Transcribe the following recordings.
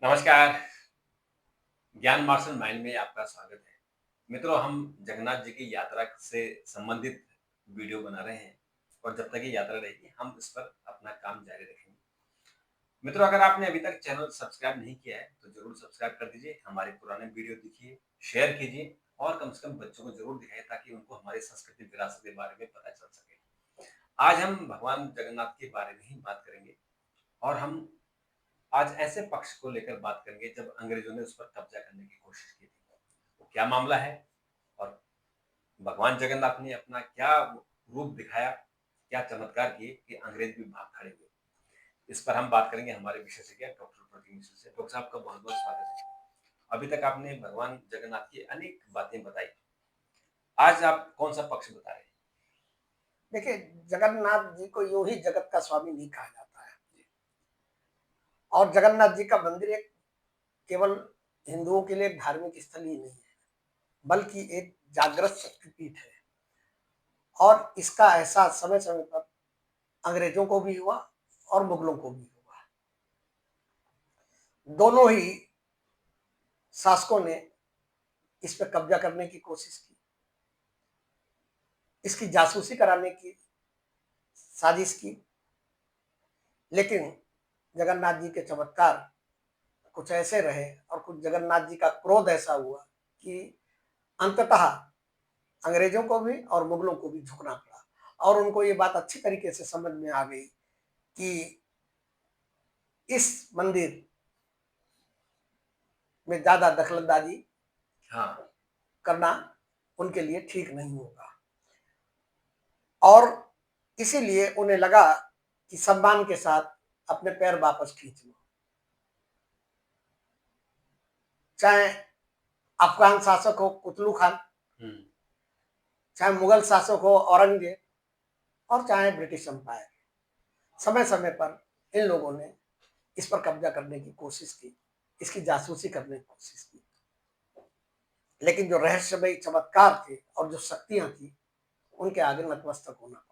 नमस्कार। ज्ञान martial mind में आपका स्वागत है। मित्रों, हम जगन्नाथ जी की यात्रा से संबंधित वीडियो बना रहे हैं और जब तक ये यात्रा रहेगी हम इस पर अपना काम जारी रखेंगे। मित्रों, अगर आपने अभी तक चैनल सब्सक्राइब नहीं किया है तो जरूर सब्सक्राइब कर दीजिए, हमारे पुराने वीडियो देखिए, शेयर कीजिए और कम से कम बच्चों को जरूर दिखाइए ताकि उनको हमारी संस्कृति विरासत के बारे में पता चल सके। आज हम भगवान जगन्नाथ के बारे में ही बात करेंगे और हम आज ऐसे पक्ष को लेकर बात करेंगे जब अंग्रेजों ने उस पर कब्जा करने की कोशिश की थी। वो क्या मामला है और भगवान जगन्नाथ ने अपना क्या रूप दिखाया, क्या चमत्कार किए कि अंग्रेज भी भाग खड़े हुए। इस पर हम बात करेंगे हमारे विशेषज्ञ डॉक्टर प्रतीक मिश्र से। डॉक्टर साहब का बहुत बहुत स्वागत है। अभी तक आपने भगवान जगन्नाथ की अनेक बातें बताई, आज आप कौन सा पक्ष बता रहे हैं? देखिए, जगन्नाथ जी को यूं ही जगत का स्वामी नहीं कहा जाता है। और जगन्नाथ जी का मंदिर एक केवल हिंदुओं के लिए एक धार्मिक स्थल ही नहीं है, बल्कि एक जागृत शक्तिपीठ है। और इसका एहसास समय समय पर अंग्रेजों को भी हुआ और मुगलों को भी हुआ। दोनों ही शासकों ने इस पर कब्जा करने की कोशिश की, इसकी जासूसी कराने की साजिश की। लेकिन जगन्नाथ जी के चमत्कार कुछ ऐसे रहे और कुछ जगन्नाथ जी का क्रोध ऐसा हुआ कि अंततः अंग्रेजों को भी और मुगलों को भी झुकना पड़ा। और उनको ये बात अच्छी तरीके से समझ में आ गई कि इस मंदिर में ज्यादा दखलंदाजी हाँ। करना उनके लिए ठीक नहीं होगा। और इसीलिए उन्हें लगा कि सम्मान के साथ अपने पैर वापस खींच लो। चाहे अफगान शासक हो कुतलू खान, चाहे मुगल शासक हो औरंगजेब, और चाहे ब्रिटिश एम्पायर, समय समय पर इन लोगों ने इस पर कब्जा करने की कोशिश की, इसकी जासूसी करने की कोशिश की। लेकिन जो रहस्यमयी चमत्कार थे और जो शक्तियां थी, उनके आगे नतमस्तक होना पड़ा।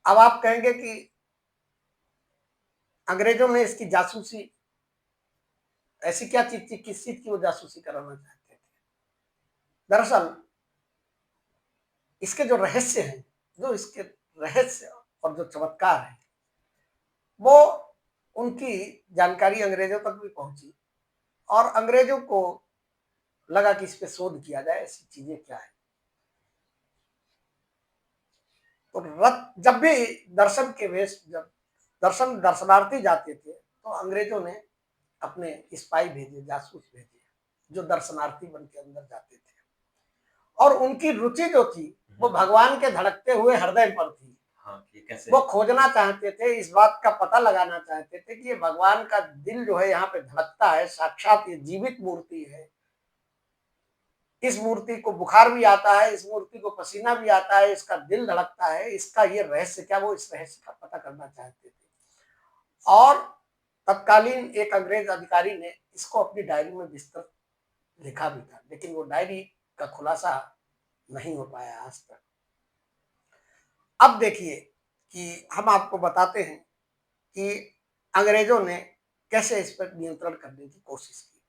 अब आप कहेंगे कि अंग्रेजों ने इसकी जासूसी, ऐसी क्या चीज थी, किस चीज की वो जासूसी कराना चाहते थे? दरअसल इसके जो रहस्य हैं, जो इसके रहस्य और जो चमत्कार है, वो उनकी जानकारी अंग्रेजों तक भी पहुंची और अंग्रेजों को लगा कि इस पे शोध किया जाए, ऐसी चीजें क्या है। तो रथ जब भी दर्शन के वेश, जब दर्शनार्थी जाते थे तो अंग्रेजों ने अपने स्पाई भेजे, जासूस भेजे, जो दर्शनार्थी बन के अंदर जाते थे। और उनकी रुचि जो थी वो भगवान के धड़कते हुए हृदय पर थी। हाँ, ये कैसे? वो खोजना चाहते थे, इस बात का पता लगाना चाहते थे कि ये भगवान का दिल जो है यहाँ पे धड़कता है, साक्षात ये जीवित मूर्ति है। इस मूर्ति को बुखार भी आता है, इस मूर्ति को पसीना भी आता है, इसका दिल धड़कता है, इसका ये रहस्य क्या, वो इस रहस्य का पता करना चाहते थे। और तत्कालीन एक अंग्रेज अधिकारी ने इसको अपनी डायरी में विस्तृत लिखा भी था, लेकिन वो डायरी का खुलासा नहीं हो पाया आज तक। अब देखिए कि हम आपको बताते हैं कि अंग्रेजों ने कैसे इस पर नियंत्रण करने की कोशिश की।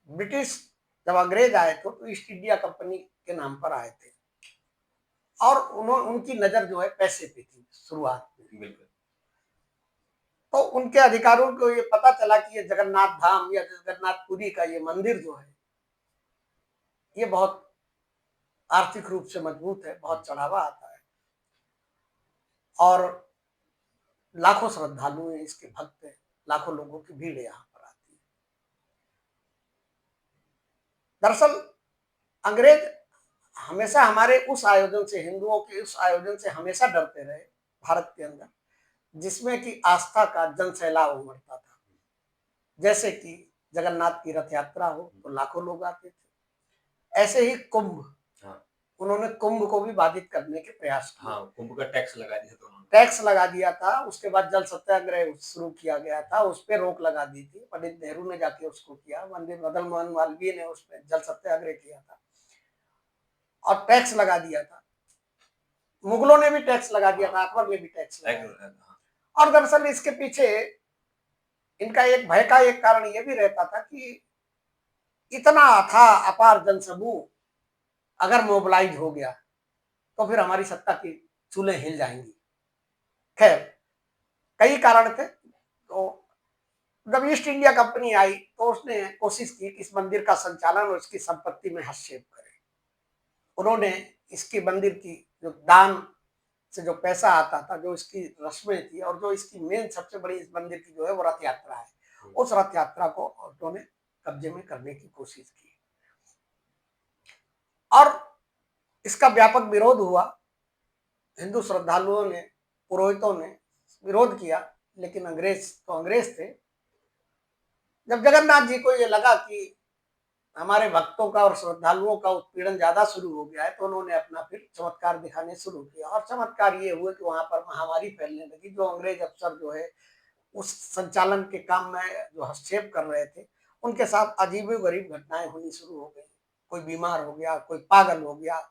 ब्रिटिश जब अंग्रेज आए थे तो ईस्ट इंडिया कंपनी के नाम पर आए थे और उनकी नजर जो है पैसे पे थी शुरुआत में। बिल्कुल। तो उनके अधिकारियों को ये पता चला कि ये जगन्नाथ धाम या जगन्नाथपुरी का ये मंदिर जो है, ये बहुत आर्थिक रूप से मजबूत है, बहुत चढ़ावा आता है और लाखों श्रद्धालु हैं, इसके भक्त हैं, लाखों लोगों की भीड़ यहाँ पर आती है। दरअसल अंग्रेज हमेशा हमारे उस आयोजन से, हिंदुओं के उस आयोजन से हमेशा डरते रहे भारत के अंदर, जिसमें कि आस्था का जन सैलाब उमड़ता था। जैसे कि जगन्नाथ की रथ यात्रा हो तो लाखों लोग आते थे, ऐसे ही कुंभ, हाँ। उन्होंने कुंभ को भी बाधित करने के प्रयास किए। हाँ, कुंभ का टैक्स लगा दिया था उन्होंने। टैक्स लगा दिया था, उसके बाद जल सत्याग्रह शुरू किया गया था, उस पर रोक लगा दी थी, पंडित नेहरू ने जाके उसको किया, पंडित मदन मोहन मालवीय ने उस पर जल सत्याग्रह किया था और टैक्स लगा दिया था। मुगलों ने भी टैक्स लगा दिया था, अकबर ने भी टैक्स लगाया। और दरअसल इसके पीछे इनका एक भय का एक कारण ये भी रहता था कि इतना अथाह अपार जनसमूह अगर मोबिलाइज हो गया तो फिर हमारी सत्ता की चूल्हें हिल जाएंगी। खैर, कई कारण थे। तो जब ईस्ट इंडिया कंपनी आई तो उसने कोशिश की कि इस मंदिर का संचालन और इसकी संपत्ति में हस्तक्षेप करे। उन्होंने इसकी मंदिर की जो दान से जो पैसा आता था, जो इसकी रस्में थी और जो इसकी मेन सबसे बड़ी इस मंदिर की जो है वो रथ यात्रा है, उस रथ यात्रा को उन्होंने कब्जे में करने की कोशिश की और इसका व्यापक विरोध हुआ। हिंदू श्रद्धालुओं ने, पुरोहितों ने विरोध किया, लेकिन अंग्रेज तो अंग्रेज थे। जब जगन्नाथ जी को ये लगा कि हमारे भक्तों का और श्रद्धालुओं का उत्पीड़न ज्यादा शुरू हो गया है, तो उन्होंने अपना फिर चमत्कार दिखाने शुरू किया और चमत्कार ये हुए कि वहां पर महामारी फैलने लगी। जो अंग्रेज अफसर जो है उस संचालन के काम में जो हस्तक्षेप कर रहे थे, उनके साथ अजीबोगरीब घटनाएं होनी शुरू हो गई। कोई बीमार हो गया, कोई पागल हो गया।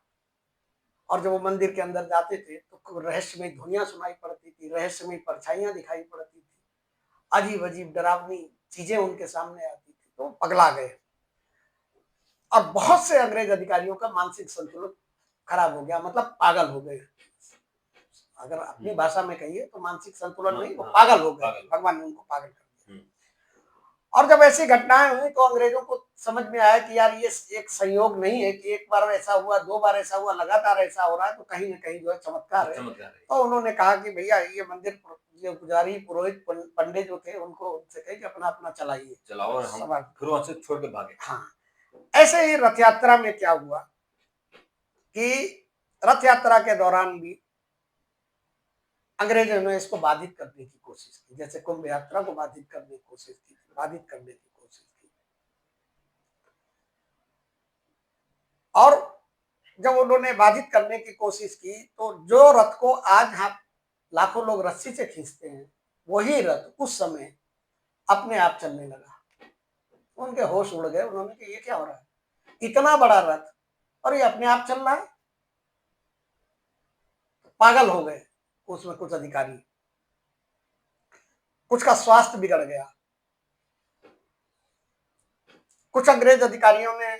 और जब वो मंदिर के अंदर जाते थे तो रहस्यमय ध्वनियां सुनाई पड़ती थी, रहस्यमय परछाइयां दिखाई पड़ती थी, अजीब अजीब डरावनी चीजें उनके सामने आती थी, तो पगला गए और बहुत से अंग्रेज अधिकारियों का मानसिक संतुलन खराब हो गया, मतलब पागल हो गए। अगर अपनी भाषा में कहिए तो मानसिक संतुलन नहीं, वो पागल हो गए। भगवान ने उनको पागल कर दिया। और जब ऐसी घटनाएं हुई तो अंग्रेजों को समझ में आया कि यार ये एक संयोग नहीं है कि एक बार ऐसा हुआ, दो बार ऐसा हुआ, लगातार ऐसा हो रहा है, तो कहीं ना कहीं जो है चमत्कार है। तो उन्होंने कहा कि भैया ये मंदिर जो पुजारी पुरोहित पंडित जो थे उनको उनसे कहे कि अपना अपना चलाइए, चलाओ और हम फिर वहां से छोड़ के भागे। हाँ, ऐसे ही रथ यात्रा में क्या हुआ कि रथ यात्रा के दौरान भी अंग्रेजों ने इसको बाधित करने की कोशिश की, जैसे कुंभ यात्रा को बाधित करने की कोशिश की, बाधित करने की कोशिश की। और जब उन्होंने बाधित करने की कोशिश की तो जो रथ को आज हम लाखों लोग रस्सी से खींचते हैं, वही रथ उस समय अपने आप चलने लगा। उनके होश उड़ गए। उन्होंने कहा ये क्या हो रहा है, इतना बड़ा रथ और ये अपने आप चल रहा है। पागल हो गए उसमें कुछ अधिकारी, कुछ का स्वास्थ्य बिगड़ गया। कुछ अंग्रेज अधिकारियों ने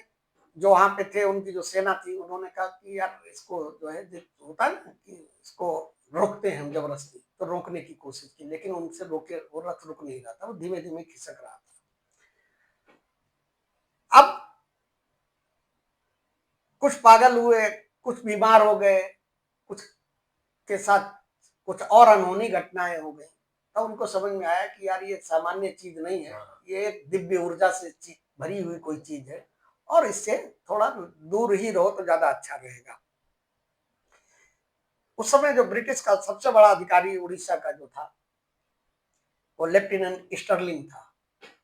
जो वहां पे थे, उनकी जो सेना थी, उन्होंने कहा कि यार इसको जो है होता है ना कि इसको रोकते हैं हम जबरदस्ती, तो रोकने की कोशिश की, लेकिन उनसे रोके वो रथ रुक नहीं रहा था, वो धीमे धीमे खिसक रहा था। अब कुछ पागल हुए, कुछ बीमार हो गए, कुछ के साथ कुछ और अनहोनी घटनाएं हो गई। तब उनको समझ में आया कि यार ये सामान्य चीज नहीं है, ये एक दिव्य ऊर्जा से भरी हुई कोई चीज है और इससे थोड़ा दूर ही रहो तो ज्यादा अच्छा रहेगा। उस समय जो ब्रिटिश का सबसे बड़ा अधिकारी उड़ीसा का जो था, वो लेफ्टिनेंट स्टर्लिंग था।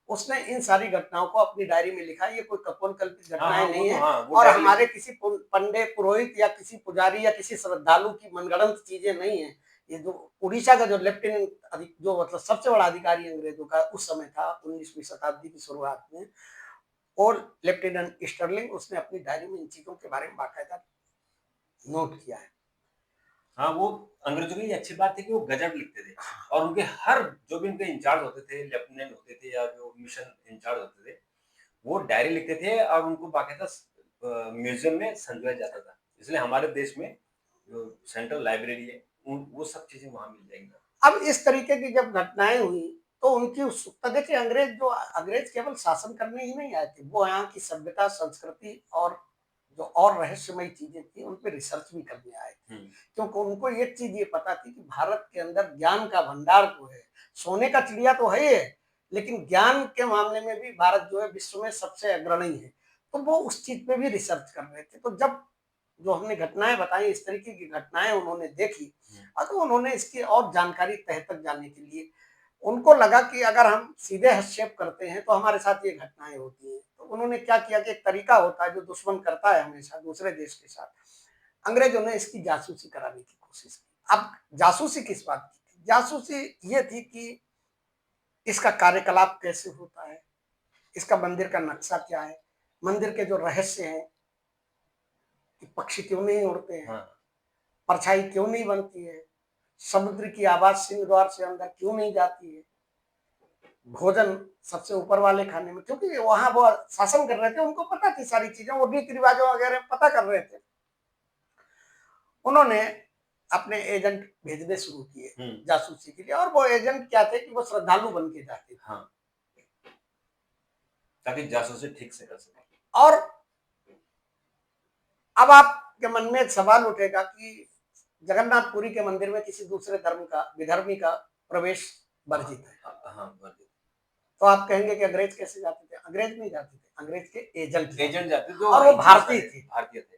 उसने इन सारी घटनाओं को अपनी डायरी में लिखा। ये कोई कल्पित घटनाएं नहीं है और हमारे किसी पंडित पुरोहित या किसी पुजारी या किसी श्रद्धालु की मनगढ़ंत चीजें नहीं है। ये जो उड़ीसा का जो लेफ्टिनेंट जो मतलब सबसे बड़ा अधिकारी अंग्रेजों का उस समय था 19वीं शताब्दी की शुरुआत में, और लेफ्टिनेंट स्टर्लिंग, उसने अपनी डायरी में इन चीजों के बारे में बाकायदा नोट किया है। हाँ, वो अंग्रेजों की अच्छी बात थी कि वो गजब लिखते थे और उनके हर जो भी उनके इंचार्ज होते थे, लेफ्टिनेंट होते थे या जो मिशन इंचार्ज होते थे, वो डायरी लिखते थे और उनको बाकायदा म्यूजियम में संजोया जाता था। इसलिए हमारे देश में जो सेंट्रल लाइब्रेरी है, वो सब चीजें वहां मिल जाएंगी। अब इस तरीके की जब घटनाएं हुई तो उनकी उत्सुकता, देखिए अंग्रेज केवल शासन करने ही नहीं आए थे, वो यहाँ की सभ्यता, संस्कृति और जो और रहस्यमय चीजें थी उन पर रिसर्च भी करने आए थे। क्योंकि उनको एक चीज ये पता थी कि भारत के अंदर ज्ञान का भंडार तो है, सोने का चिड़िया तो है ही है, लेकिन ज्ञान के मामले में भी भारत जो है विश्व में सबसे अग्रणी है। तो वो उस चीज पे भी रिसर्च कर रहे थे। तो जब जो हमने घटनाएं बताई, इस तरीके की घटनाएं उन्होंने देखी, तो उन्होंने इसकी और जानकारी तह तक जानने के लिए उनको लगा कि अगर हम सीधे हस्तक्षेप करते हैं तो हमारे साथ ये घटनाएं होती हैं। तो उन्होंने क्या किया कि एक तरीका होता है जो दुश्मन करता है हमेशा दूसरे देश के साथ, अंग्रेजों ने इसकी जासूसी कराने की कोशिश की। अब जासूसी किस बात की थी? जासूसी ये थी कि इसका कार्यकलाप कैसे होता है, इसका मंदिर का नक्शा क्या है, मंदिर के जो रहस्य हैं कि पक्षी क्यों नहीं उड़ते हैं, परछाई क्यों नहीं बनती है, समुद्र की आवाज सिंह द्वार से अंदर क्यों नहीं जाती है, भोजन सबसे ऊपर वाले खाने में, क्योंकि वहां वो शासन कर रहे थे, उनको पता थी सारी चीजें, वो रीति रिवाजों वगैरह पता कर रहे थे। उन्होंने अपने एजेंट भेजने शुरू किए जासूसी के लिए, और वो एजेंट क्या थे कि वो श्रद्धालु बन के जाते थे, हाँ, ताकि जासूसी ठीक से कर सके। और अब आपके मन में एक सवाल उठेगा कि जगन्नाथपुरी के मंदिर में किसी दूसरे धर्म का, विधर्मी का प्रवेश वर्जित है। हाँ, वर्जित। तो आप कहेंगे कि अंग्रेज कैसे जाते थे? अंग्रेज नहीं जाते थे, अंग्रेज के एजेंट जाते थे, और वो भारतीय थे। भारतीय थे।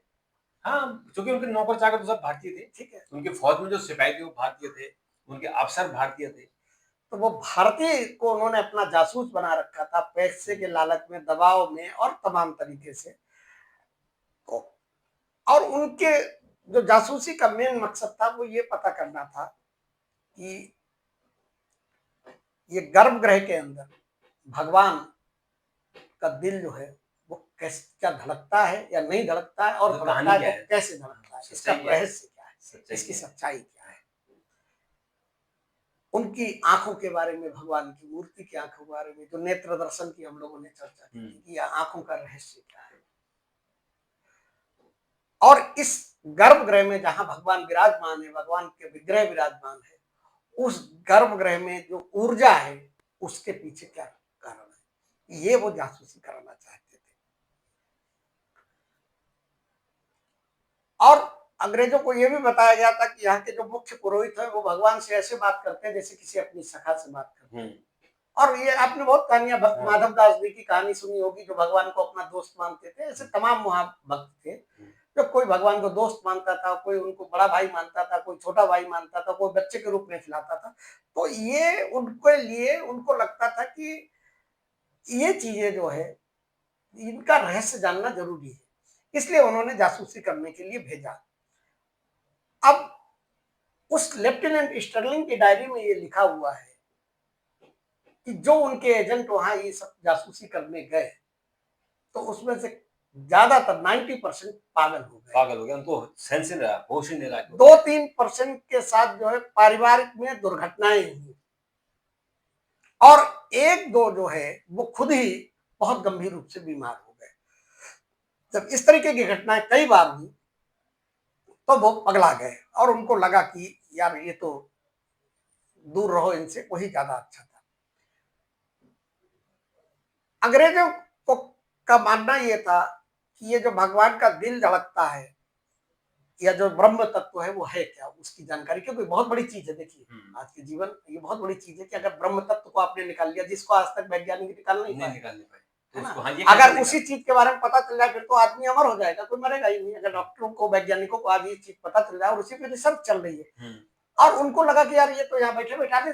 हाँ, क्योंकि उनके नौकर चाकर तो सब भारतीय थे। ठीक है, उनके फौज में जो सिपाही थे वो भारतीय थे, उनके अफसर भारतीय थे। तो वो भारतीय को उन्होंने अपना जासूस बना रखा था, पैसे के लालच में, दबाव में और तमाम तरीके से। तो और उनके जो जासूसी का मेन मकसद था वो ये पता करना था कि ये गर्भगृह के अंदर भगवान का दिल जो है वो कैसे, क्या धड़कता है या नहीं धड़कता है, और धड़कता है तो कैसे धड़कता है, इसका रहस्य क्या है, इसकी सच्चाई क्या है। उनकी आंखों के बारे में, भगवान की मूर्ति की आंखों के बारे में, जो नेत्र दर्शन की हम लोगों ने चर्चा की कि आंखों का रहस्य क्या है। और इस गर्भगृह में जहां भगवान विराजमान है, भगवान के विग्रह विराजमान है, उस गर्भगृह में जो ऊर्जा है उसके पीछे क्या कारण है, ये वो जासूसी कराना चाहते थे। और अंग्रेजों को यह भी बताया गया था कि यहाँ के जो मुख्य पुरोहित है वो भगवान से ऐसे बात करते हैं जैसे किसी अपनी सखा से बात करते हैं। और ये आपने बहुत कहानियां, माधव दास जी की कहानी सुनी होगी, जो भगवान को अपना दोस्त मानते थे। ऐसे तमाम महाभक्त थे, जो कोई भगवान को दोस्त मानता था, कोई उनको बड़ा भाई मानता था, कोई छोटा भाई मानता था, कोई बच्चे के रूप में खिलाता था। तो ये उनके लिए, उनको लगता था कि ये चीजें जो है इनका रहस्य जानना जरूरी है, इसलिए उन्होंने जासूसी करने के लिए भेजा। अब उस लेफ्टिनेंट स्टर्लिंग की डायरी में ये लिखा हुआ है कि जो उनके एजेंट वहां ये सब जासूसी करने गए, तो उसमें से ज्यादातर 90% पागल हो गए, उनको सेंस नहीं रहा, होश ही नहीं रहा। 2-3% के साथ जो है पारिवारिक में दुर्घटनाएं हुई, और 1-2 जो है वो खुद ही बहुत गंभीर रूप से बीमार हो गए। जब इस तरीके की घटनाएं कई बार हुई तो वो पगला गए, और उनको लगा कि यार ये तो दूर रहो इनसे, वही ज्यादा अच्छा था। अंग्रेजों को का मानना यह था कि ये जो भगवान का दिल धड़कता है या जो ब्रह्म तत्व है वो है क्या, उसकी जानकारी, क्योंकि बहुत बड़ी चीज है। देखिए आज के जीवन, ये बहुत बड़ी चीज है कि अगर ब्रह्म तत्व को आपने निकाल लिया, जिसको आज तक वैज्ञानिक निकाल नहीं पाए, है ना। अगर उसी चीज के बारे में पता चल जाए फिर तो आदमी अमर हो जाएगा, कोई मरेगा ही नहीं। अगर डॉक्टरों को, वैज्ञानिकों को आज ये चीज पता चल जाए और उसी पे रिसर्च चल रही है, और उनको लगा कि यार ये तो यहाँ बैठे बैठाने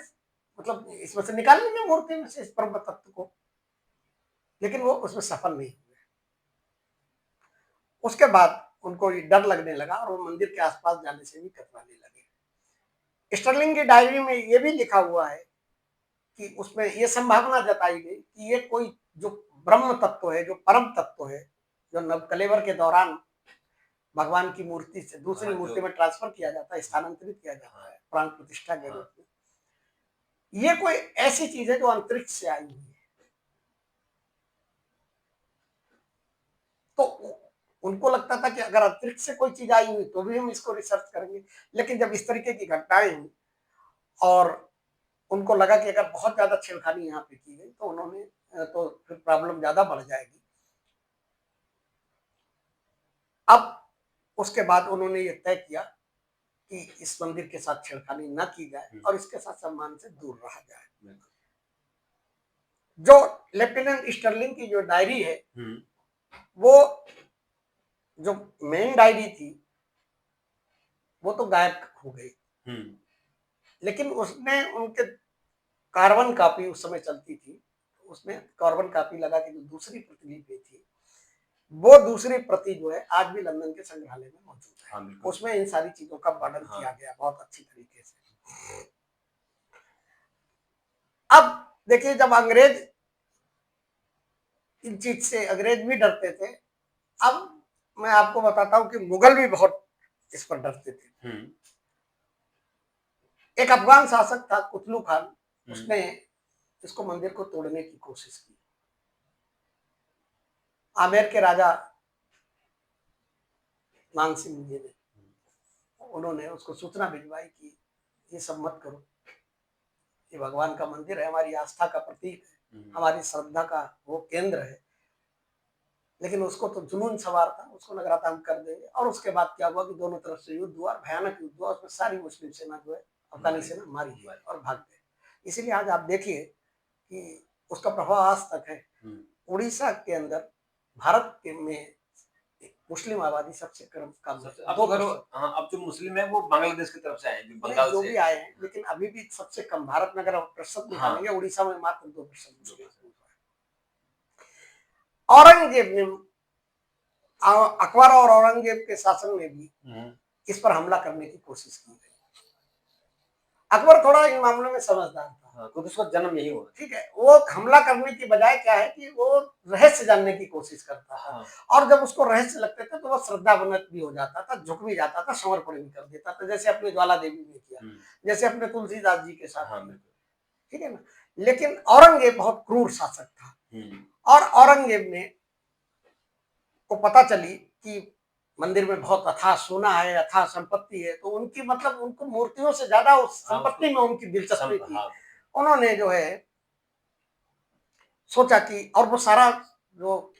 मतलब इसमें से निकाल लेंगे मूर्ति में से इस ब्रह्म तत्व को, लेकिन वो उसमें सफल नहीं हुए। उसके बाद उनको डर लगने लगा और वो मंदिर के आसपास जाने से भी कतराने लगे। स्टर्लिंग की डायरी में ये भी लिखा हुआ है कि उसमें ये संभावना जताई गई कि ये कोई जो ब्रह्म तत्व है, जो परम तत्व है, जो नवकलेवर के दौरान भगवान की मूर्ति से दूसरी मूर्ति में ट्रांसफर किया जाता है, स्थानांतरित किया जाता है प्राण प्रतिष्ठा के रूप में, ये कोई ऐसी चीज है जो अंतरिक्ष से आई हुई है। तो उनको लगता था कि अगर अंतरिक्ष से कोई चीज आई हुई तो भी हम इसको रिसर्च करेंगे, लेकिन जब इस तरीके की घटनाएं हुई और उनको लगा कि अगर बहुत ज्यादा छेड़खानी यहाँ पे की गई तो उन्होंने तो फिर प्रॉब्लम ज्यादा बढ़ जाएगी। अब उसके बाद उन्होंने ये तय किया कि इस मंदिर के साथ छेड़खानी न की जाए और इसके साथ सम्मान से दूर रहा जाए। जो लेफ्टिनेंट स्टर्लिंग की जो डायरी है, वो जो मेन डायरी थी वो तो गायब हो गई, लेकिन उसमें उनके कार्बन कॉपी उस समय चलती थी, उसमें कार्बन कॉपी लगा के जो दूसरी प्रतिलिपि थी, वो दूसरी प्रति जो है आज भी लंदन के संग्रहालय में मौजूद है। उसमें इन सारी चीजों का वर्णन किया गया बहुत अच्छी तरीके से। अब देखिए, जब अंग्रेज इन चीज से, अंग्रेज भी डरते थे। अब मैं आपको बताता हूं कि मुगल भी बहुत इस पर डरते थे। एक अफगान शासक था कुतलू खान, उसने इसको मंदिर को तोड़ने की कोशिश की। आमेर के राजा मान सिंह जी ने, उन्होंने उसको सूचना भिजवाई कि ये सब मत करो, ये भगवान का मंदिर है, हमारी आस्था का प्रतीक है, हमारी श्रद्धा का वो केंद्र है। लेकिन उसको तो जुनून सवार था, उसको लग रहा था हम कर देंगे। और उसके बाद क्या हुआ कि दोनों तरफ से युद्ध हुआ, भयानक युद्ध हुआ, उसमें सारी मुस्लिम सेना जो है अफगानी सेना मारी गई और भाग गए। इसीलिए आज आप देखिए कि उसका प्रभाव आज तक है। उड़ीसा के अंदर भारत के में मुस्लिम आबादी सबसे कम अब है, हाँ, अब जो मुस्लिम है वो बांग्लादेश की तरफ से आए हैं, जो बंगाल जो से भी आए हैं, लेकिन अभी भी सबसे कम भारत में अगर प्रतिशत निकालेंगे, उड़ीसा में मात्र 2%। औरंगजेब ने, अकबर और औरंगजेब के शासन में भी इस पर हमला करने की कोशिश की गई। अकबर थोड़ा इन मामलों में समझदार था, क्योंकि उसका जन्म यही हुआ। ठीक है, वो हमला करने की बजाय क्या है कि वो रहस्य जानने की कोशिश करता था। और जब उसको रहस्य लगते थे तो वो श्रद्धावनत भी हो जाता था, झुक भी जाता था, समर्पण भी कर देता था, जैसे अपने ज्वाला देवी ने किया, जैसे अपने तुलसीदास जी के साथ, ठीक है ना। लेकिन औरंगजेब बहुत क्रूर शासक था और औरंगजेब ने को पता चली कि मंदिर में बहुत अथाह सोना है, अथाह संपत्ति है, तो उनकी मतलब उनको मूर्तियों से ज्यादा उस संपत्ति में उनकी दिलचस्पी थी। उन्होंने जो है सोचा कि, और वो सारा जो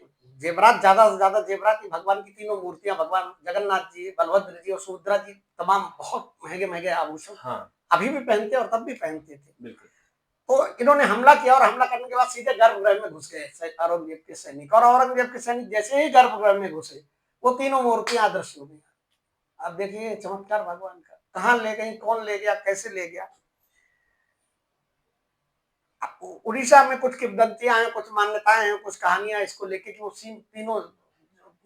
जेवरात, ज्यादा से ज्यादा जेवरात की, भगवान की तीनों मूर्तियां, भगवान जगन्नाथ जी, बलभद्र जी और सुभद्रा जी, तमाम बहुत महंगे महंगे आभूषण अभी भी पहनते और तब भी पहनते थे। तो इन्होंने हमला किया और हमला करने के बाद सीधे गर्भगृह में घुस गए औरंगजेब के सैनिक, और औरंगजेब के सैनिक जैसे ही गर्भगृह में घुसे वो तीनों मूर्तियां अदृश्य हो गई। अब देखिए चमत्कार भगवान का, कहां ले गई, कौन ले गया, कैसे ले गया। उड़ीसा में कुछ किंवदंतियां हैं, कुछ मान्यताएं हैं, कुछ कहानियां इसको लेके कि वो तीनों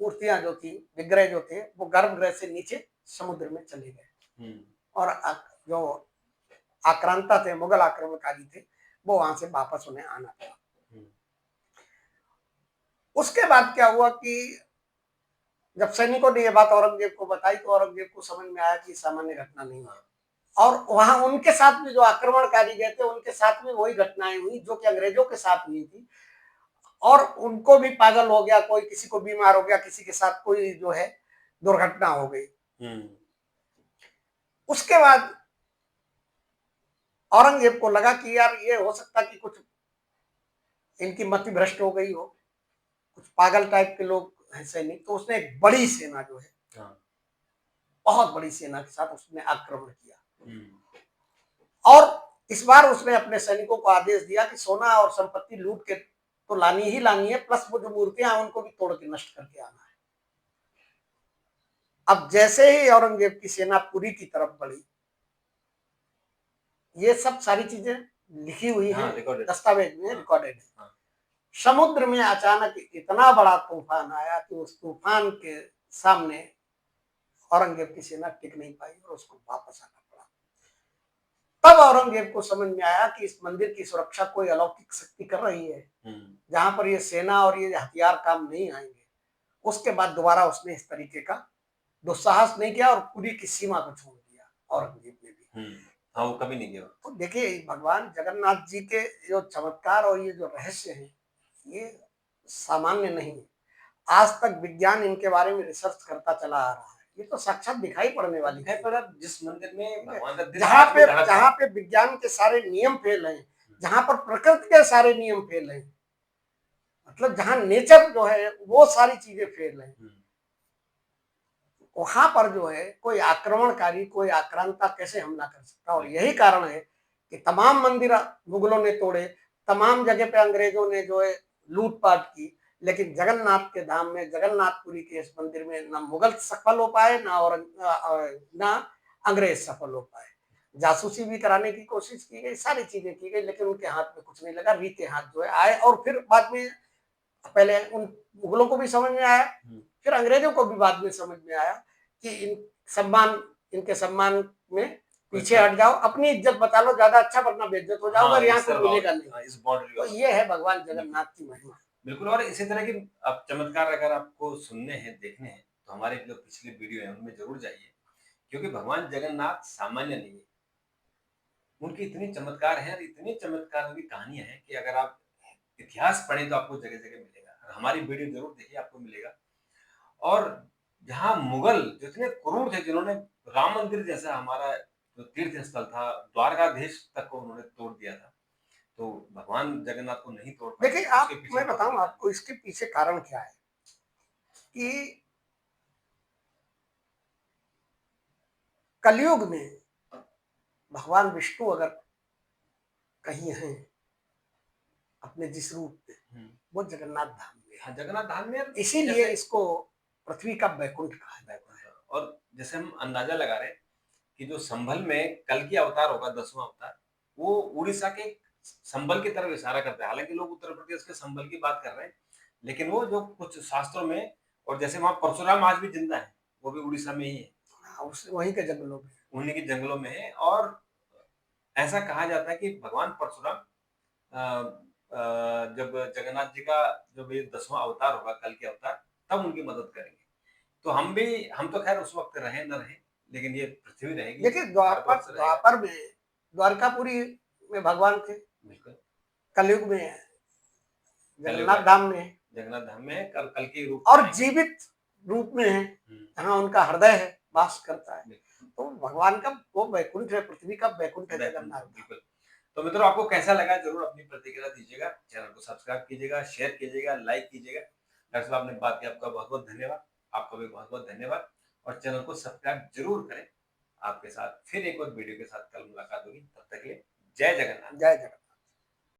मूर्तियां जो थी, विग्रह जो थे, वो गर्भगृह से नीचे समुद्र में चले गए और जो आक्रांता थे, मुगल आक्रमणकारी थे, वो वहां से वापस उन्हें आना पड़ा। उसके बाद क्या हुआ कि जब सैनिकों ने ये बात औरंगजेब को बताई तो औरंगजेब को समझ में आया कि सामान्य घटना नहीं है, और वहां उनके साथ भी जो आक्रमणकारी गए थे उनके साथ भी वही घटनाएं हुई जो कि अंग्रेजों के साथ हुई थी, और उनको भी पागल हो गया, कोई किसी को बीमार हो गया, किसी के साथ कोई जो है दुर्घटना हो गई। उसके बाद औरंगजेब को लगा कि यार ये हो सकता कि कुछ इनकी मति भ्रष्ट हो गई हो, कुछ पागल टाइप के लोग हैं सैनिक। तो उसने एक बड़ी सेना जो है, बहुत बड़ी सेना के साथ उसने आक्रमण किया, और इस बार उसने अपने सैनिकों को आदेश दिया कि सोना और संपत्ति लूट के तो लानी ही लानी है, प्लस वो जो मूर्तियां हैं उनको भी तोड़ के नष्ट करके आना है। अब जैसे ही औरंगजेब की सेना पुरी की तरफ बढ़ी, ये सब सारी चीजें लिखी हुई हैं, दस्तावेज में रिकॉर्डेड है। समुद्र में अचानक इतना बड़ा तूफान आया कि उस तूफान के सामने औरंगजेब की सेना टिक नहीं पाई और उसको वापस आना पड़ा। तब औरंगजेब को समझ में आया कि इस मंदिर की सुरक्षा कोई अलौकिक शक्ति कर रही है, जहां पर ये सेना और ये हथियार काम नहीं आएंगे। उसके बाद दोबारा उसने इस तरीके का दुस्साहस नहीं किया और पूरी की सीमा को छोड़ दिया औरंगजेब ने भी। हाँ, वो कभी नहीं किया। तो देखिए भगवान जगन्नाथ जी के जो चमत्कार और ये जो रहस्य हैं, ये सामान्य नहीं है। आज तक विज्ञान इनके बारे में रिसर्च करता चला आ रहा है। ये तो साक्षात दिखाई पड़ने वाली है। जिस मंदिर में भगवान का जहाँ पे विज्ञान के सारे नियम फेल हैं, जहां पर प्रकृति के सारे नियम फेल हैं, मतलब जहां नेचर जो है वो सारी चीजें फेल हैं, वहां पर जो है कोई आक्रमणकारी, कोई आक्रांता कैसे हमला कर सकता। और यही कारण है कि तमाम मंदिर मुगलों ने तोड़े, तमाम जगह पे अंग्रेजों ने जो है लूटपाट की, लेकिन जगन्नाथ के धाम में, जगन्नाथपुरी के इस मंदिर में ना मुगल सफल हो पाए, ना अंग्रेज सफल हो पाए। जासूसी भी कराने की कोशिश की गई, सारी चीजें की गई, लेकिन उनके हाथ में कुछ नहीं लगा। रीते हाथ जो है आए, और फिर बाद में पहले उन मुगलों को भी समझ में आया, फिर अंग्रेजों को भी बाद में समझ में आया कि इनके सम्मान में पीछे हट जाओ, अपनी इज्जत बचा लो, ज्यादा अच्छा, वरना बेइज्जत हो जाओ, अगर यहाँ को मिलेगा नहीं। इस बाउंड्री तो ये है भगवान जगन्नाथ की महिमा। बिल्कुल। और इसी तरह के अब चमत्कार अगर आपको सुनने हैं, देखने हैं, तो हमारे जो पिछले वीडियो है उनमें जरूर जाइए, क्योंकि भगवान जगन्नाथ सामान्य नहीं है। उनकी इतनी चमत्कार है और इतनी चमत्कारों की कहानियाँ हैं कि अगर आप इतिहास पढ़ें तो आपको जगह-जगह मिलेगा। और हमारी वीडियो ज़रूर देखिए, आपको मिलेगा। और जहाँ मुगल जो इतने क्रूर थे, जिन्होंने राम मंदिर जैसा हमारा जो तीर्थ स्थल था, द्वारकाधीश तक को उन्होंने तोड़ दिया था। तो भगवान जगन्नाथ को नहीं तोड़ पाए, देखिए, उसके आप पीछे मैं बहुत बड़ी बताऊँ कहानी आपको इसके पीछे कारण क्या है कि कलयुग में भगवान विष्णु अगर कहीं हैं अपने जिस रूप में, है। वो जगन्नाथ धाम में है। हाँ, जगन्नाथ धाम में इसीलिए जैसे इसको पृथ्वी का बैकुंठ कहा जाता है। और जैसे हम अंदाजा लगा रहे हैं कि जो संभल में कल की अवतार होगा, 10वां अवतार, वो उड़ीसा के संभल की तरफ इशारा करता है। हालाँकि लोग उत्तर प्रदेश के संभल की बात कर रहे हैं, लेकिन वो जो कुछ शास्त्रों में, और जैसे वहाँ परशुराम आज भी जिंदा है, वो भी उड़ीसा में ही है, हाँ, उस वहीं के जंगलों में। उन्हीं के जंगलों में है। और ऐसा कहा जाता है कि भगवान परशुराम जब जगन्नाथ जी का जब ये 10वां अवतार होगा, कल के अवतार, तब उनकी मदद करेंगे। तो हम तो खैर उस वक़्त रहें न रहें, लेकिन ये पृथ्वी रहेगी, देखिए, भारतवर्ष रहेगा। द्वापर में द्वारकापुरी में भगवान थे, बिल्कुल, कलयुग में कलयुग जगन्नाथ है, धाम में है जगन्नाथ धाम में है, कल के रूप में और आएँगे। जीवित रूप में है, हुँ, जहाँ उनका हृदय है, वास करता है। बिल्कुल, तो भगवान का वो बैकुंठ है, पृथ्वी का बैकुंठ है बैकुंठ जगन्नाथ है, धाम। बिल्कुल। तो मित्रों, आपको कैसा लगा ज़रूर अपनी प्रतिक्रिया दीजिएगा। चैनल को सब्सक्राइब कीजिएगा, शेयर कीजिएगा, लाइक कीजिएगा। डॉक्टर साहब आपने बात की, आपका बहुत-बहुत धन्यवाद। आपका भी बहुत-बहुत धन्यवाद, और चैनल को सब्सक्राइब ज़रूर करें। आपके साथ फिर एक और वीडियो के साथ कल मुलाकात होगी। तब तक के लिए जय जगन्नाथ। जय जगन्नाथ।